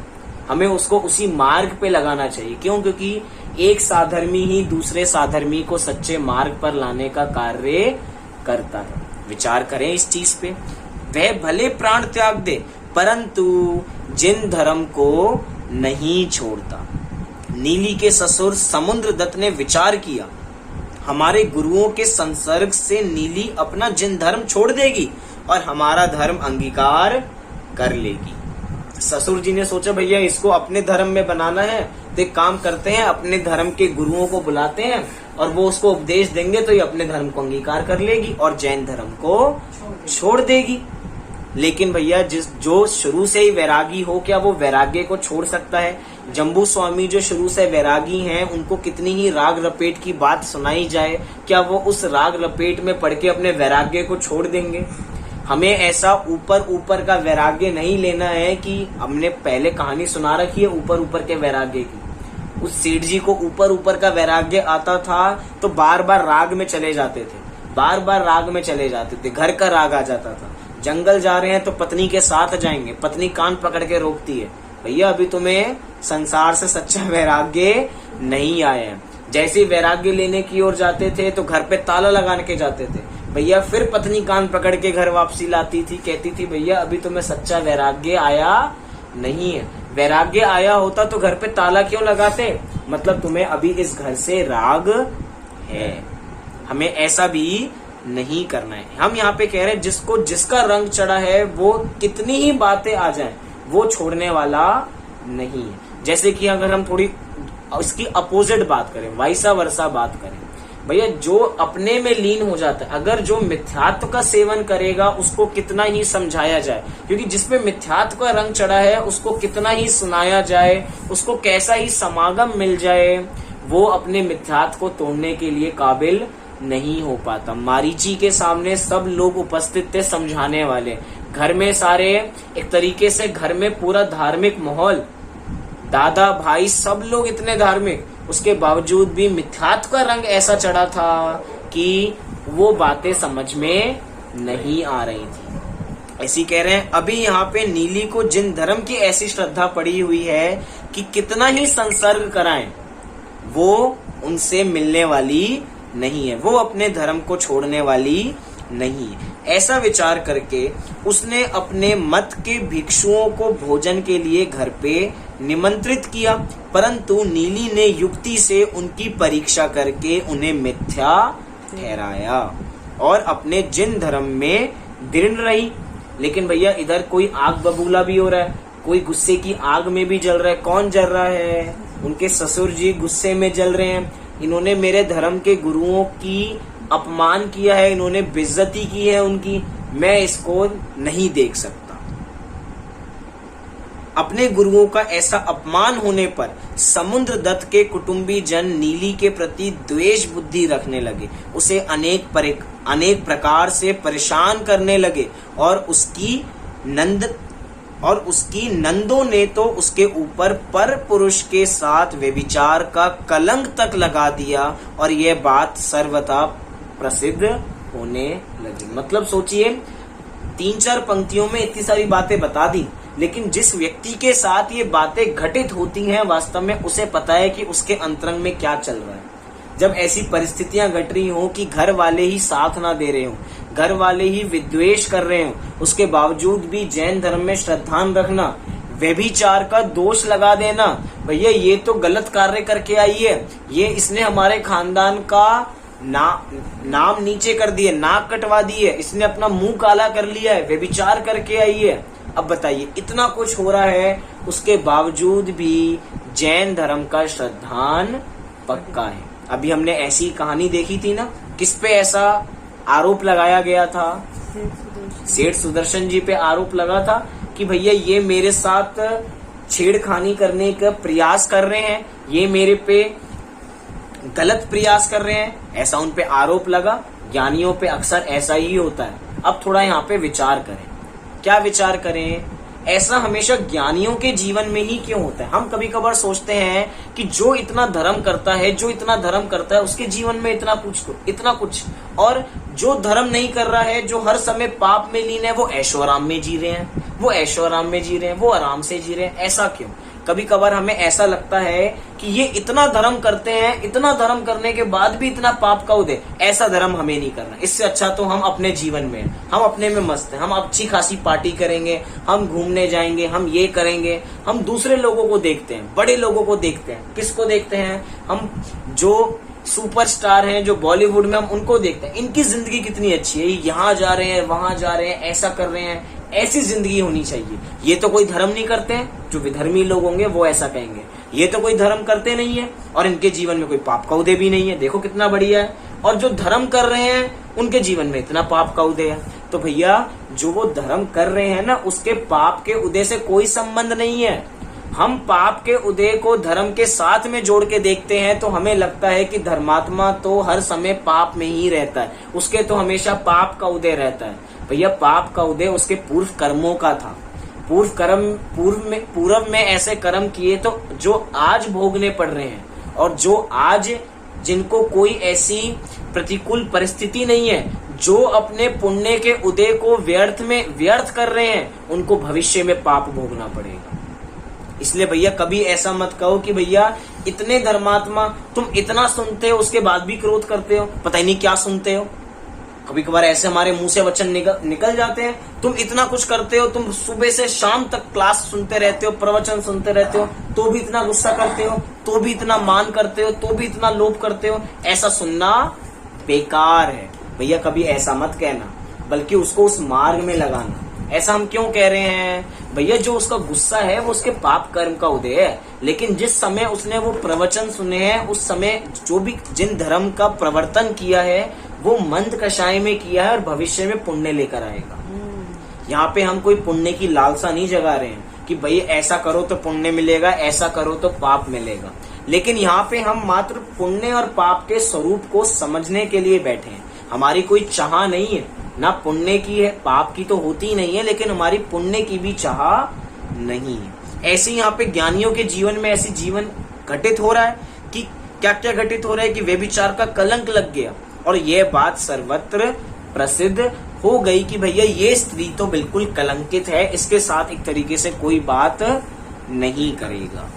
हमें उसको उसी मार्ग पे लगाना चाहिए। क्यों? क्योंकि एक साधर्मी ही दूसरे साधर्मी को सच्चे मार्ग पर लाने का कार्य करता है। विचार करें इस चीज पे। वह भले प्राण त्याग दे परंतु जिन धर्म को नहीं छोड़ता। नीली के ससुर समुद्र दत्त ने विचार किया, हमारे गुरुओं के संसर्ग से नीली अपना जिन धर्म छोड़ देगी और हमारा धर्म अंगीकार कर लेगी। ससुर जी ने सोचा भैया इसको अपने धर्म में बनाना है तो एक काम करते हैं, अपने धर्म के गुरुओं को बुलाते हैं और वो उसको उपदेश देंगे तो ये अपने धर्म को अंगीकार कर लेगी और जैन धर्म को छोड़ देगी। लेकिन भैया जो शुरू से ही वैरागी हो, क्या वो वैराग्य को छोड़ सकता है? जम्बू स्वामी जो शुरू से वैरागी हैं, उनको कितनी ही राग रपेट की बात सुनाई जाए, क्या वो उस राग रपेट में पड़ के अपने वैराग्य को छोड़ देंगे? हमें ऐसा ऊपर ऊपर का वैराग्य नहीं लेना है कि हमने पहले कहानी सुना रखी है ऊपर ऊपर के वैराग्य की। उस सेठ जी को ऊपर ऊपर का वैराग्य आता था तो बार बार राग में चले जाते थे, बार बार राग में चले जाते थे, घर का राग आ जाता था। जंगल जा रहे हैं तो पत्नी के साथ जाएंगे, पत्नी कान पकड़ के रोकती है, भैया अभी तुम्हें संसार से सच्चा वैराग्य नहीं आया है। जैसे वैराग्य लेने की ओर जाते थे तो घर पे ताला लगाने के जाते थे, भैया फिर पत्नी कान पकड़ के घर वापसी लाती थी, कहती थी भैया अभी तुम्हें सच्चा वैराग्य आया नहीं है। वैराग्य आया होता तो घर पे ताला क्यों लगाते? मतलब तुम्हें अभी इस घर से राग है। हमें ऐसा भी नहीं करना है। हम यहाँ पे कह रहे हैं जिसको जिसका रंग चढ़ा है वो कितनी ही बातें आ जाएं वो छोड़ने वाला नहीं है। जैसे कि अगर हम थोड़ी इसकी अपोजिट बात करें, वाइसा वर्सा बात करें, भैया जो अपने में लीन हो जाता है, अगर जो मिथ्यात्व का सेवन करेगा उसको कितना ही समझाया जाए, क्योंकि जिसपे मिथ्यात्व का रंग चढ़ा है उसको कितना ही सुनाया जाए, उसको कैसा ही समागम मिल जाए, वो अपने मिथ्यात्व को तोड़ने के लिए काबिल नहीं हो पाता। मारीची के सामने सब लोग उपस्थित थे समझाने वाले, घर में सारे एक तरीके से घर में पूरा धार्मिक माहौल, दादा भाई सब लोग इतने धार्मिक, उसके बावजूद भी मिथ्यात्व का रंग ऐसा चढ़ा था कि वो बातें समझ में नहीं आ रही थी। ऐसी कह रहे हैं अभी यहाँ पे नीली को जिन धर्म की ऐसी श्रद्धा पड़ी हुई है कि कितना ही संसर्ग कराएं वो उनसे मिलने वाली नहीं है, वो अपने धर्म को छोड़ने वाली नहीं है। ऐसा विचार करके उसने अपने मत के भिक्षुओं को भोजन के लिए घर पे निमंत्रित किया, परंतु नीली ने युक्ति से उनकी परीक्षा करके उन्हें मिथ्या ठहराया और अपने जिन धर्म में दृढ़ रही। लेकिन भैया इधर कोई आग बबूला भी हो रहा है, कोई गुस्से की आग में भी जल रहा है। कौन जल रहा है? उनके ससुर जी गुस्से में जल रहे हैं, इन्होंने मेरे धर्म के गुरुओं की अपमान किया है, इन्होंने बेइज्जती की है उनकी, मैं इसको नहीं देख सकता। अपने गुरुओं का ऐसा अपमान होने पर समुद्र दत्त के कुटुंबी जन नीली के प्रति द्वेष बुद्धि रखने लगे, उसे अनेक प्रकार से परेशान करने लगे और उसकी नंदों ने तो उसके ऊपर पर पुरुष के साथ व्यभिचार का कलंक तक लगा दिया और यह बात सर्वथा प्रसिद्ध होने लगी। मतलब सोचिए, 3-4 पंक्तियों में इतनी सारी बातें बता दी, लेकिन जिस व्यक्ति के साथ ये बातें घटित होती हैं वास्तव में उसे पता है कि उसके अंतरंग में क्या चल रहा है। जब ऐसी परिस्थितियां घट रही हो कि घर वाले ही साथ ना दे रहे हो, घर वाले ही विद्वेष कर रहे हो, उसके बावजूद भी जैन धर्म में श्रद्धा रखना, व्यभिचार का दोष लगा देना, भैया ये तो गलत कार्य करके आई है, ये इसने हमारे खानदान का नाम नीचे कर दिए, नाक कटवा दी है, इसने अपना मुंह काला कर लिया है, व्यभिचार करके आई है। अब बताइए, इतना कुछ हो रहा है, उसके बावजूद भी जैन धर्म का श्रद्धान पक्का है। अभी हमने ऐसी कहानी देखी थी ना, किस पे ऐसा आरोप लगाया गया था? सेठ सुदर्शन जी पे आरोप लगा था कि भैया ये मेरे साथ छेड़खानी करने का प्रयास कर रहे हैं, ये मेरे पे गलत प्रयास कर रहे हैं, ऐसा उन पे आरोप लगा। ज्ञानियों पे अक्सर ऐसा ही होता है। अब थोड़ा यहाँ पे विचार करें। क्या विचार करें? ऐसा हमेशा ज्ञानियों के जीवन में ही क्यों होता है? हम कभी कभार सोचते हैं कि जो इतना धर्म करता है उसके जीवन में इतना कुछ, और जो धर्म नहीं कर रहा है, जो हर समय पाप में लीन है, वो ऐशो आराम में जी रहे हैं, वो आराम से जी रहे हैं। ऐसा क्यों? कभी कभार हमें ऐसा लगता है कि ये इतना धर्म करते हैं, इतना धर्म करने के बाद भी इतना पाप का उदय, ऐसा धर्म हमें नहीं करना। इससे अच्छा तो हम अपने जीवन में, हम अपने में मस्त हैं, हम अच्छी खासी पार्टी करेंगे, हम घूमने जाएंगे, हम ये करेंगे। हम दूसरे लोगों को देखते हैं, बड़े लोगों को देखते हैं। किसको देखते हैं? हम जो सुपरस्टार हैं, जो बॉलीवुड में, हम उनको देखते हैं। इनकी जिंदगी कितनी अच्छी है, यहाँ जा रहे हैं, वहां जा रहे हैं, ऐसा कर रहे हैं, ऐसी जिंदगी होनी चाहिए। ये तो कोई धर्म नहीं करते हैं। जो विधर्मी लोग होंगे वो ऐसा कहेंगे, ये तो कोई धर्म करते नहीं है और इनके जीवन में कोई पाप का उदय भी नहीं है, देखो कितना बढ़िया है। और जो धर्म कर रहे हैं उनके जीवन में इतना पाप का उदय है। तो भैया जो वो धर्म कर रहे हैं ना, उसके पाप के उदय से कोई संबंध नहीं है। हम पाप के उदय को धर्म के साथ में जोड़ के देखते हैं तो हमें लगता है कि धर्मात्मा तो हर समय पाप में ही रहता है, उसके तो हमेशा पाप का उदय रहता है। भैया पाप का उदय उसके पूर्व कर्मों का था। पूर्व में ऐसे कर्म किए तो जो आज भोगने पड़ रहे हैं, और जो आज जिनको कोई ऐसी प्रतिकूल परिस्थिति नहीं है, जो अपने पुण्य के उदय को व्यर्थ कर रहे हैं, उनको भविष्य में पाप भोगना पड़ेगा। इसलिए भैया कभी ऐसा मत कहो कि भैया इतने धर्मात्मा, तुम इतना सुनते हो उसके बाद भी क्रोध करते हो, पता ही नहीं क्या सुनते हो। कभी कभार ऐसे हमारे मुंह से वचन निकल जाते हैं, तुम इतना कुछ करते हो, तुम सुबह से शाम तक क्लास सुनते रहते हो, प्रवचन सुनते रहते हो, तो भी इतना गुस्सा करते हो, तो भी इतना मान करते हो, तो भी इतना लोभ करते हो। ऐसा सुनना बेकार है भैया, कभी ऐसा मत कहना, बल्कि उसको उस मार्ग में लगाना। ऐसा हम क्यों कह रहे हैं? भैया जो उसका गुस्सा है वो उसके पाप कर्म का उदय है, लेकिन जिस समय उसने वो प्रवचन सुने हैं, उस समय जो भी जिन धर्म का प्रवर्तन किया है वो मंद कषाय में किया है और भविष्य में पुण्य लेकर आएगा। यहाँ पे हम कोई पुण्य की लालसा नहीं जगा रहे हैं कि भाई ऐसा करो तो पुण्य मिलेगा, ऐसा करो तो पाप मिलेगा, लेकिन यहाँ पे हम मात्र पुण्य और पाप के स्वरूप को समझने के लिए बैठे हैं। हमारी कोई चाह नहीं है, ना पुण्य की है, पाप की तो होती ही नहीं है, लेकिन हमारी पुण्य की भी चाह नहीं है। ऐसे यहाँ पे ज्ञानियों के जीवन में ऐसी जीवन घटित हो रहा है कि क्या क्या घटित हो रहा है कि व्यभिचार का कलंक लग गया, और यह बात सर्वत्र प्रसिद्ध हो गई कि भैया ये स्त्री तो बिल्कुल कलंकित है, इसके साथ एक तरीके से कोई बात नहीं करेगा।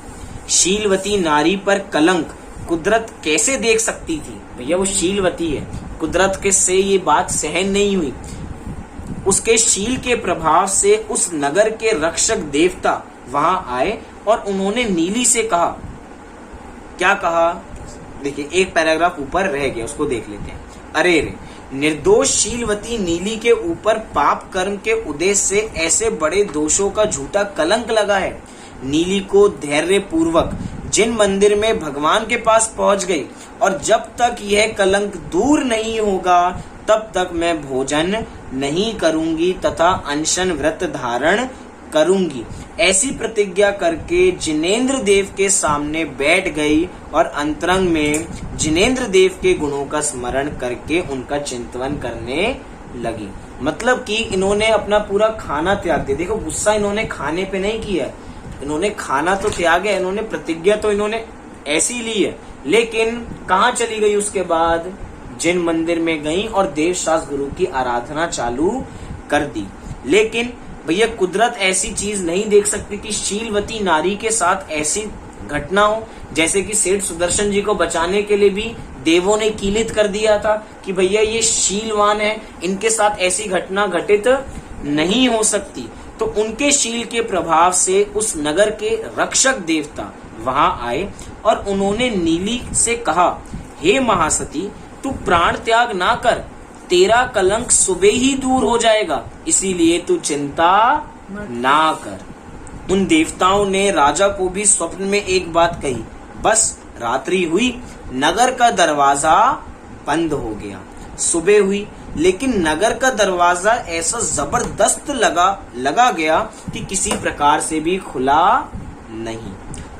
शीलवती नारी पर कलंक कुदरत कैसे देख सकती थी? भैया वो शीलवती है, कुदरत के से ये बात सहन नहीं हुई। उसके शील के प्रभाव से उस नगर के रक्षक देवता वहां आए और उन्होंने नीली से कहा। क्या कहा? देखिए एक पैराग्राफ ऊपर रह गया, उसको देख लेते हैं। अरे रे, निर्दोष शीलवती नीली के ऊपर पाप कर्म के उदय से ऐसे बड़े दोषों का झूठा कलंक लगा है। नीली को धैर्य पूर्वक जिन मंदिर में भगवान के पास पहुंच गई, और जब तक यह कलंक दूर नहीं होगा तब तक मैं भोजन नहीं करूंगी तथा अनशन व्रत धारण करूंगी, ऐसी प्रतिज्ञा करके जिनेंद्र देव के सामने बैठ गई और अंतरंग में जिनेंद्र देव के गुणों का स्मरण करके उनका चिंतन करने लगी। मतलब कि इन्होंने अपना पूरा खाना त्याग दिया। देखो, गुस्सा इन्होंने खाने पे नहीं किया, इन्होंने खाना तो त्याग है, इन्होंने प्रतिज्ञा तो इन्होंने ऐसी ली है, लेकिन कहाँ चली गई उसके बाद? जिन मंदिर में गई और देवशास्त्र गुरु की आराधना चालू कर दी। लेकिन भैया कुदरत ऐसी चीज नहीं देख सकती कि शीलवती नारी के साथ ऐसी घटना हो। जैसे कि सेठ सुदर्शन जी को बचाने के लिए भी देवों ने कीलित कर दिया था कि भैया ये शीलवान है, इनके साथ ऐसी घटना घटित नहीं हो सकती। तो उनके शील के प्रभाव से उस नगर के रक्षक देवता वहां आए और उन्होंने नीली से कहा, हे महासती, तू प्राण त्याग ना कर, तेरा कलंक सुबह ही दूर हो जाएगा, इसीलिए तू चिंता ना कर। उन देवताओं ने राजा को भी स्वप्न में एक बात कही। बस रात्रि हुई, नगर का दरवाजा बंद हो गया। सुबह हुई, लेकिन नगर का दरवाजा ऐसा जबरदस्त लगा गया कि किसी प्रकार से भी खुला नहीं।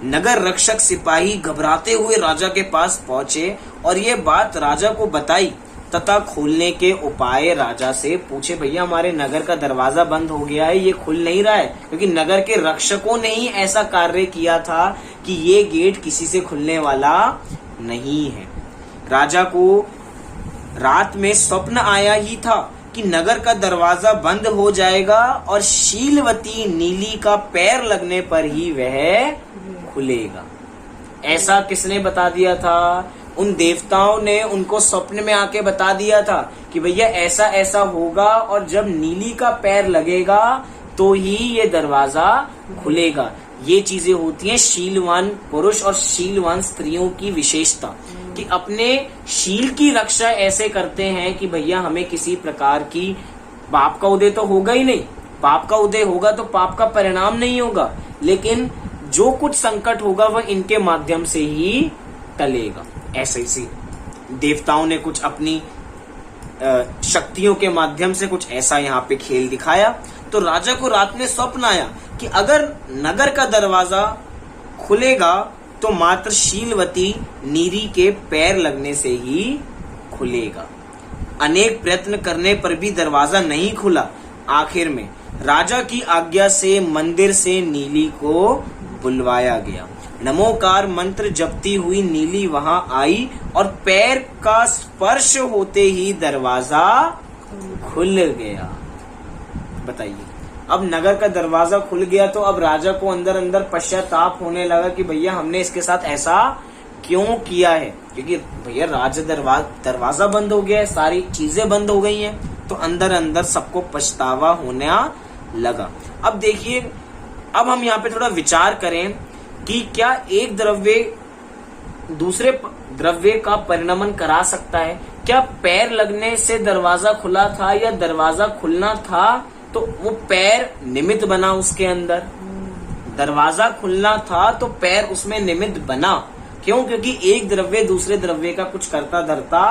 नगर रक्षक सिपाही घबराते हुए राजा के पास पहुंचे और ये बात राजा को बताई तथा खोलने के उपाय राजा से पूछे। भैया हमारे नगर का दरवाजा बंद हो गया है, ये खुल नहीं रहा है, क्योंकि नगर के रक्षकों ने ही ऐसा कार्य किया था कि ये गेट किसी से खुलने वाला नहीं है। राजा को रात में स्वप्न आया ही था कि नगर का दरवाजा बंद हो जाएगा और शीलवती नीली का पैर लगने पर ही वह खुलेगा। ऐसा किसने बता दिया था? उन देवताओं ने उनको स्वप्न में आके बता दिया था कि भैया ऐसा ऐसा होगा और जब नीली का पैर लगेगा तो ही ये दरवाजा खुलेगा। ये चीजें होती हैं शीलवान पुरुष और शीलवान स्त्रियों की विशेषता, कि अपने शील की रक्षा ऐसे करते हैं कि भैया हमें किसी प्रकार की पाप का उदय तो होगा ही नहीं, पाप का उदय होगा तो पाप का परिणाम नहीं होगा, लेकिन जो कुछ संकट होगा वह इनके माध्यम से ही टलेगा। ऐसे ही देवताओं ने कुछ अपनी शक्तियों के माध्यम से कुछ ऐसा यहाँ पे खेल दिखाया। तो राजा को रात में स्वप्न आया कि अगर नगर का दरवाजा खुलेगा तो मात्र शीलवती नीरी के पैर लगने से ही खुलेगा। अनेक प्रयत्न करने पर भी दरवाजा नहीं खुला। आखिर में राजा की आज्ञा से मंदिर से नीली को बुलवाया गया। नमोकार मंत्र जपती हुई नीली वहां आई और पैर का स्पर्श होते ही दरवाजा खुल गया। बताइए, अब नगर का दरवाजा खुल गया तो अब राजा को अंदर अंदर पश्चाताप होने लगा कि भैया हमने इसके साथ ऐसा क्यों किया है, क्योंकि भैया दरवाजा बंद हो गया है, सारी चीजें बंद हो गई हैं, तो अंदर अंदर सबको पछतावा होने लगा। अब देखिए, अब हम यहाँ पे थोड़ा विचार करें कि क्या एक द्रव्य दूसरे द्रव्य का परिणमन करा सकता है? क्या पैर लगने से दरवाजा खुला था या दरवाजा खुलना था तो वो पैर निमित्त बना उसके अंदर? दरवाजा खुलना था तो पैर उसमें निमित्त बना। क्यों? क्योंकि एक द्रव्य दूसरे द्रव्य का कुछ करता धरता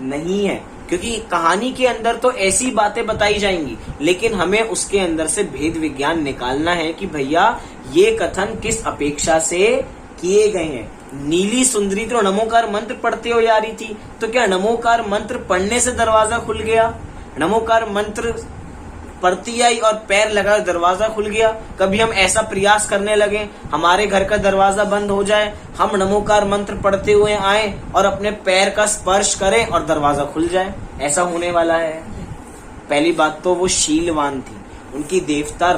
नहीं है, क्योंकि कहानी के अंदर तो ऐसी बातें बताई जाएंगी, लेकिन हमें उसके अंदर से भेद विज्ञान निकालना है कि भैया ये कथन किस अपेक्षा से किए गए हैं। नीली सुंदरी तो नमोकार मंत्र पढ़ते हो जा रही थी, तो क्या नमोकार मंत्र पढ़ने से दरवाजा खुल गया? नमोकार मंत्र पढ़ती आई और पैर लगा दरवाजा खुल गया? कभी हम ऐसा प्रयास करने लगे हमारे घर का दरवाजा बंद हो जाए, हम नमोकार मंत्र पढ़ते हुए आए और अपने पैर का स्पर्श करें और दरवाजा खुल जाए? ऐसा होने वाला है? पहली बात तो वो शीलवान थी, उनकी देवता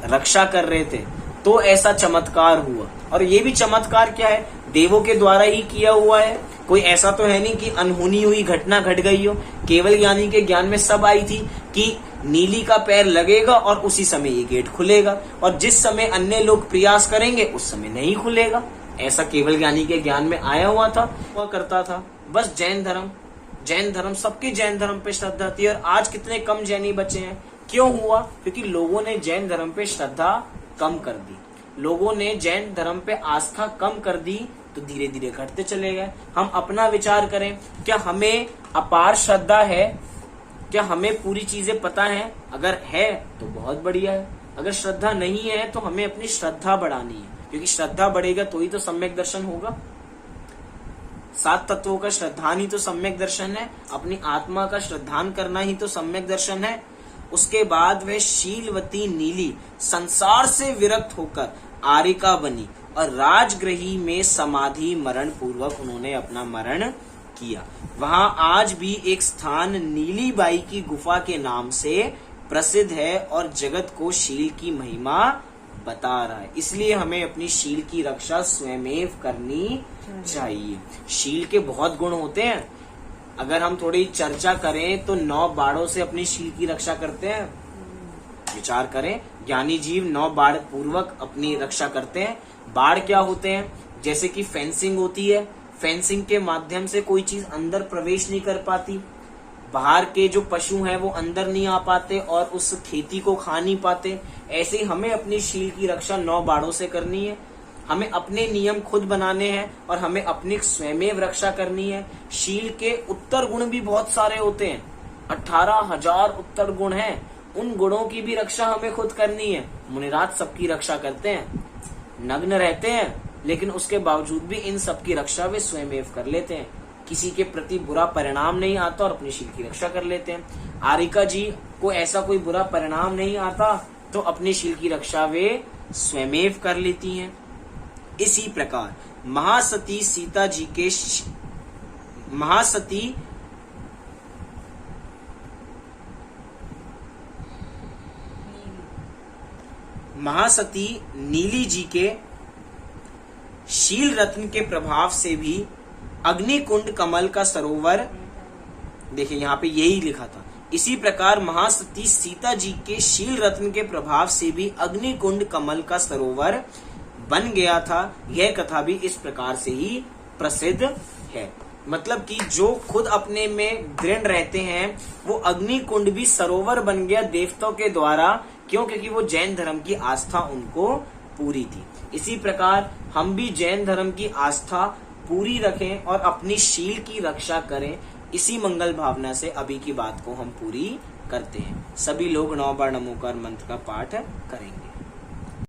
रक्षा कर रहे थे, तो ऐसा चमत्कार हुआ। और ये भी चमत्कार क्या है? देवों के द्वारा ही किया हुआ है। कोई ऐसा तो है नहीं कि अनहोनी हुई घटना घट गई हो। केवल ज्ञानी के ज्ञान में सब आई थी कि नीली का पैर लगेगा और उसी समय ये गेट खुलेगा, और जिस समय अन्य लोग प्रयास करेंगे उस समय नहीं खुलेगा। ऐसा केवल ज्ञानी के ज्ञान में आया हुआ करता था। बस जैन धर्म सबके जैन धर्म पे श्रद्धा थी, और आज कितने कम जैनी बचे हैं। क्यों हुआ? क्योंकि लोगों ने जैन धर्म पे श्रद्धा कम कर दी, लोगों ने जैन धर्म पे आस्था कम कर दी, तो धीरे धीरे घटते चले गए। हम अपना विचार करें, क्या हमें अपार श्रद्धा है? क्या हमें पूरी चीजें पता है? अगर है तो बहुत बढ़िया है, अगर श्रद्धा नहीं है तो हमें अपनी श्रद्धा बढ़ानी है, क्योंकि श्रद्धा बढ़ेगा तो ही तो सम्यक दर्शन होगा। 7 तत्वों का श्रद्धान ही तो सम्यक दर्शन है, अपनी आत्मा का श्रद्धान करना ही तो सम्यक दर्शन है। उसके बाद वह शीलवती नीली संसार से विरक्त होकर आरिका बनी और राजगृही में समाधि मरण पूर्वक उन्होंने अपना मरण किया। वहां आज भी एक स्थान नीली बाई की गुफा के नाम से प्रसिद्ध है और जगत को शील की महिमा बता रहा है। इसलिए हमें अपनी शील की रक्षा स्वयमेव करनी चाहिए। शील के बहुत गुण होते हैं, अगर हम थोड़ी चर्चा करें तो 9 बाड़ों से अपनी शील की रक्षा करते हैं। विचार करें, ज्ञानी जीव 9 बाड़ पूर्वक अपनी रक्षा करते हैं। बाड़ क्या होते हैं? जैसे कि फेंसिंग होती है, फेंसिंग के माध्यम से कोई चीज अंदर प्रवेश नहीं कर पाती, बाहर के जो पशु हैं वो अंदर नहीं आ पाते और उस खेती को खा नहीं पाते। ऐसे ही हमें अपनी शील की रक्षा 9 बाड़ों से करनी है। हमें अपने नियम खुद बनाने हैं और हमें अपनी स्वयमेव रक्षा करनी है। शील के उत्तर गुण भी बहुत सारे होते हैं, 18,000 उत्तर गुण हैं। उन गुणों की भी रक्षा हमें खुद करनी है। मुनिराज सबकी रक्षा करते हैं, नग्न रहते हैं, लेकिन उसके बावजूद भी इन सबकी रक्षा वे स्वयमेव कर लेते हैं। किसी के प्रति बुरा परिणाम नहीं आता और अपनी शील की रक्षा कर लेते हैं। आरिका जी को ऐसा कोई बुरा परिणाम नहीं आता तो अपनी शील की रक्षा वे स्वयमेव कर लेती हैं। इसी प्रकार महासती सीता जी के महासती नीली जी के शील रत्न के प्रभाव से भी अग्निकुंड कमल का सरोवर, देखिए यहाँ पे यही लिखा था। इसी प्रकार महासती सीता जी के शील रत्न के प्रभाव से भी अग्निकुंड कमल का सरोवर बन गया था। यह कथा भी इस प्रकार से ही प्रसिद्ध है। मतलब कि जो खुद अपने में दृढ़ रहते हैं वो अग्निकुंड भी सरोवर बन गया देवताओं के द्वारा। क्यों? क्योंकि वो जैन धर्म की आस्था उनको पूरी थी। इसी प्रकार हम भी जैन धर्म की आस्था पूरी रखें और अपनी शील की रक्षा करें। इसी मंगल भावना से अभी की बात को हम पूरी करते हैं। सभी लोग 9 बार नमोकार मंत्र का पाठ करेंगे।